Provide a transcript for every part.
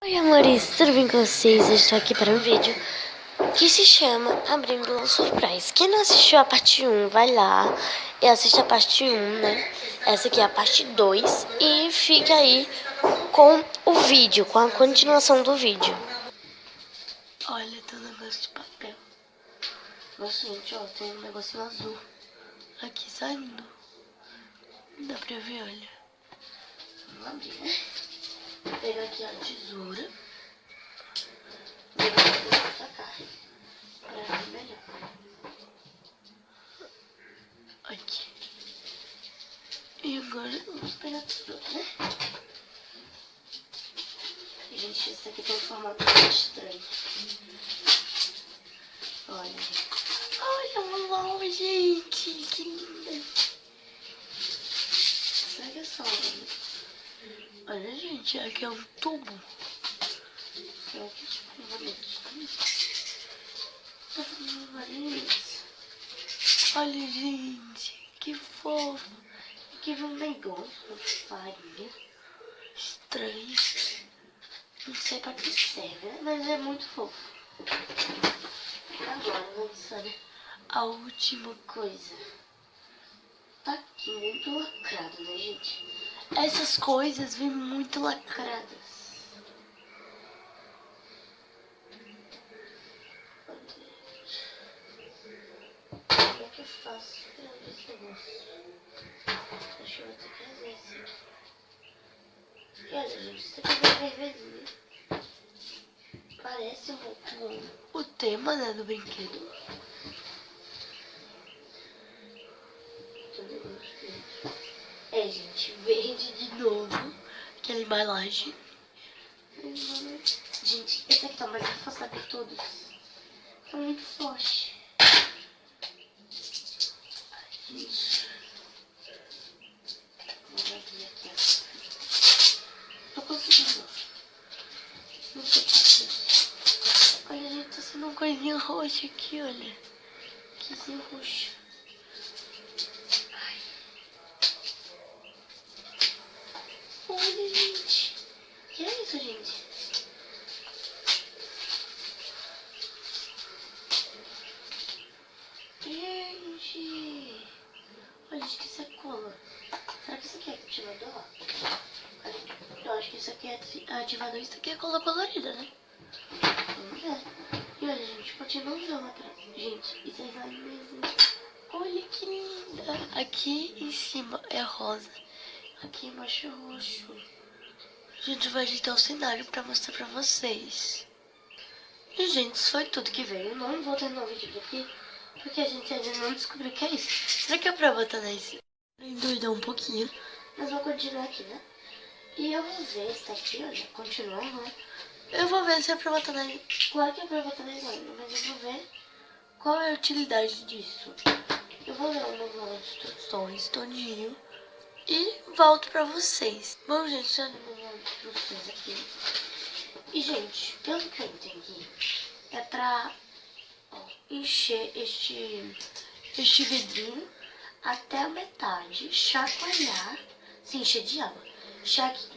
Oi amores, tudo bem com vocês? Eu estou aqui para um vídeo que se chama Abrindo um Surprise. Quem não assistiu a parte 1, vai lá e assiste a parte 1, né? Essa aqui é a parte 2 e fica aí com o vídeo, com a continuação do vídeo. Olha, tem um negócio de papel. Nossa, gente, ó, tem um negocinho azul aqui saindo. Dá pra ver, olha. Vamos abrir, né? Vou pegar aqui a tesoura. Vou pra cá, pra ver melhor. Aqui. E agora vamos pegar a tesoura, né? Gente, isso aqui tem um formato muito estranho. Olha. Olha, uau, gente, que linda. Será que é só? Olha, gente, aqui é um tubo. Será que é tipo um bonequinho? Olha, gente, que fofo. Aqui vem um negócio de farinha. Estranho. Não sei pra que serve, né? Mas é muito fofo. Agora vamos fazer a última coisa. Tá aqui muito lacrado, né, gente? Essas coisas vêm muito lacradas. Como é que eu faço pra abrir esse negócio? Deixa eu ter que fazer assim. E olha, gente, isso aqui é bem vermelhinho. Parece o tema, né, do brinquedo. É, gente, verde de novo. Aquela embalagem. Gente, esse aqui tá mais reforçado que todos. Tá muito forte. Gente. Vamos abrir aqui, ó. Tô conseguindo. Não sei o que. Olha, gente, tá sendo uma coisinha roxa aqui, olha. Coisinha roxa. Olha, gente. Que é isso, gente? Gente. Olha, acho que isso é cola. Será que isso aqui é ativador? Eu acho que isso aqui é ativador e isso aqui é cola colorida, né? Vamos ver. E olha, gente, continuação atrás. Gente, isso é slime mesmo. Olha que linda. Aqui em cima é rosa. Aqui embaixo é roxo. Gente, vai editar o cenário pra mostrar pra vocês. E, gente, isso foi tudo que veio. Eu não vou terminar o vídeo aqui, porque a gente ainda não descobriu o que é isso. Será que é pra botar nesse? Endoidou um pouquinho. Mas vou continuar aqui, né? E eu vou ver se tá aqui, olha, continuar, né? Eu vou ver se é pra botar na... Claro que é pra botar na slime, mas eu vou ver qual é a utilidade disso. Eu vou ler uma manual de instruções todinho e volto pra vocês. Bom, gente, olha o manual de instruções aqui. E, gente, pelo que eu entendi, é pra encher este vidrinho até a metade, chacoalhar, se encher de água.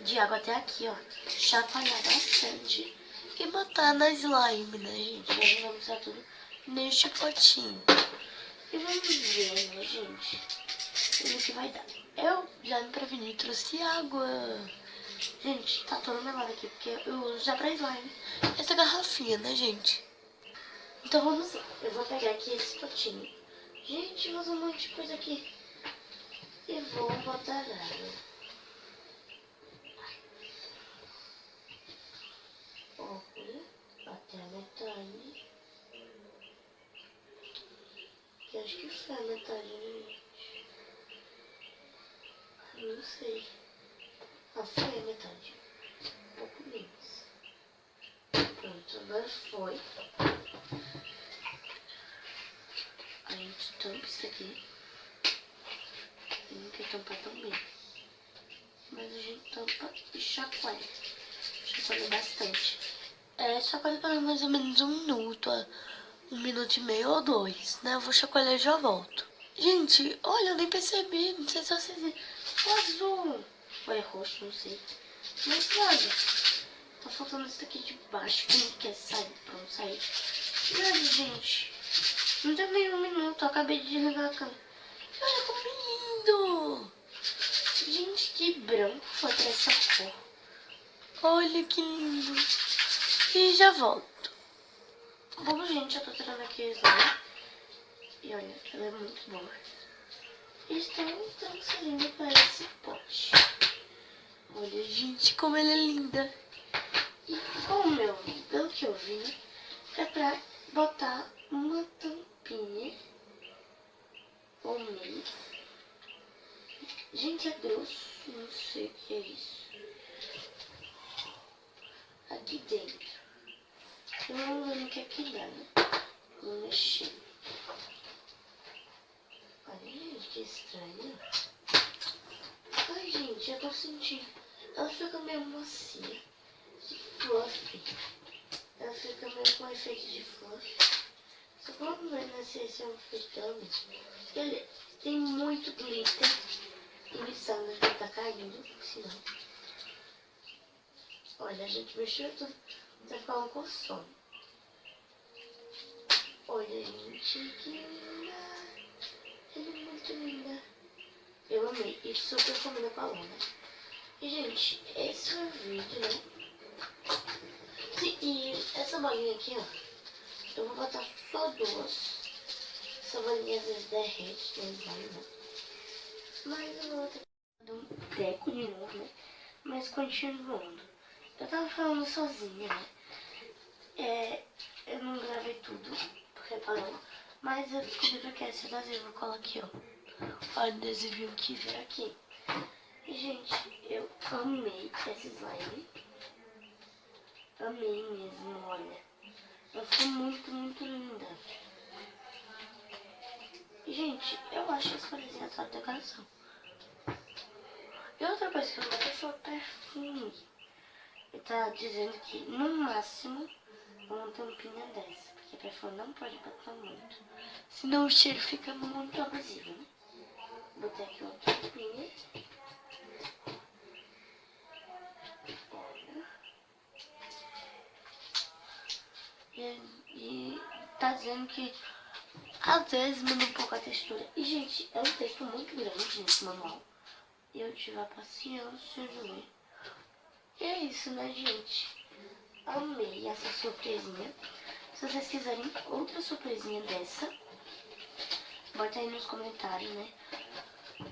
De água até aqui, ó. Chacoalhar bastante e botar na slime, né, gente? Nós vamos usar tudo neste potinho. E vamos ver, né, gente? O que vai dar. Eu já me preveni e trouxe água. Gente, tá toda melada aqui, porque eu uso já pra slime essa garrafinha, né, gente? Então vamos lá. Eu vou pegar aqui esse potinho. Gente, usa um monte de coisa aqui. E vou botar água. Olha, até a metade. Que acho que foi a metade, né, gente? Não sei. Ah, foi a metade. Um pouco menos. Pronto, agora foi. A gente tampa isso aqui. Tem que tampar também. Mas a gente tampa e chacoalha. Chacoalha bastante. Chacoalha para mais ou menos 1 minuto, 1 minuto e meio ou 2, né? Eu vou chacoalhar e já volto. Gente, olha, eu nem percebi. Não sei se vocês viram. O azul. Ou é roxo, não sei. Mas olha. Tá faltando esse daqui de baixo, que não quer sair, pronto, sair. Olha, gente, não deu nem um minuto, eu acabei de desligar a câmera. Olha como lindo! Gente, que branco foi pra essa cor. Olha que lindo. E já volto. Bom, gente, eu tô tirando aqui o slime. E olha, ela é muito boa. Estou transferindo para esse pote. Olha, gente, como ela é linda. E como pelo que eu vi, é pra botar uma tampinha ou meio. Gente, é grosso, não sei o que é isso. Aqui dentro. Eu não lembro o que é que dá, né? Vou mexer. Olha, gente, que estranho. Ai, gente, eu tô sentindo. Ela fica meio macia. Fluffy. Ela fica meio com efeito de fluff. Só que vamos ver, né, se esse é um fritame. Ele tem muito glitter. E me sabe que tá caindo, se não. Olha, a gente mexeu tudo. Vai ficar um coção. Olha, gente, que linda. Ela é muito linda. Eu amei. E super combina com a lona. E, gente, esse foi o vídeo, né? E essa bolinha aqui, ó. Eu vou botar só duas. Essa bolinha às vezes derrete, não vai, né? Mas eu vou ter um teco de novo, né? Mas continuando. Eu tava falando sozinha, né? Eu não gravei tudo, reparou? Mas eu descobri que esse adesivo eu coloquei, ó. O adesivinho que veio aqui. E, gente, eu amei esse slime. Amei mesmo, olha. Ela ficou muito, muito linda. E, gente, eu acho que as folhinhas só de decoração. E outra coisa que eu não botei foi o perfume. Ele tá dizendo que, no máximo, uma tampinha dessa. Porque perfume não pode botar muito. Senão o cheiro fica muito abusivo, né? Botei aqui uma tampinha. Olha. E tá dizendo que às vezes muda um pouco a textura. E, gente, é um texto muito grande nesse manual. E eu tive a paciência de ler. E é isso, né, gente? Amei essa surpresinha. Se vocês quiserem outra surpresinha dessa, bota aí nos comentários, né?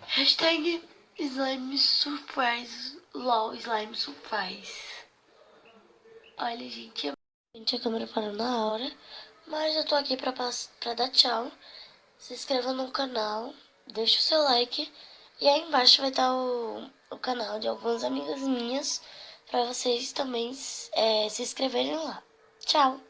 Hashtag slime surprise. LOL slime surprise. Olha, gente, a câmera parou na hora. Mas eu tô aqui pra dar tchau. Se inscreva no canal, deixa o seu like. E aí embaixo vai estar o canal de algumas amigas minhas, pra vocês também se inscreverem lá. Tchau!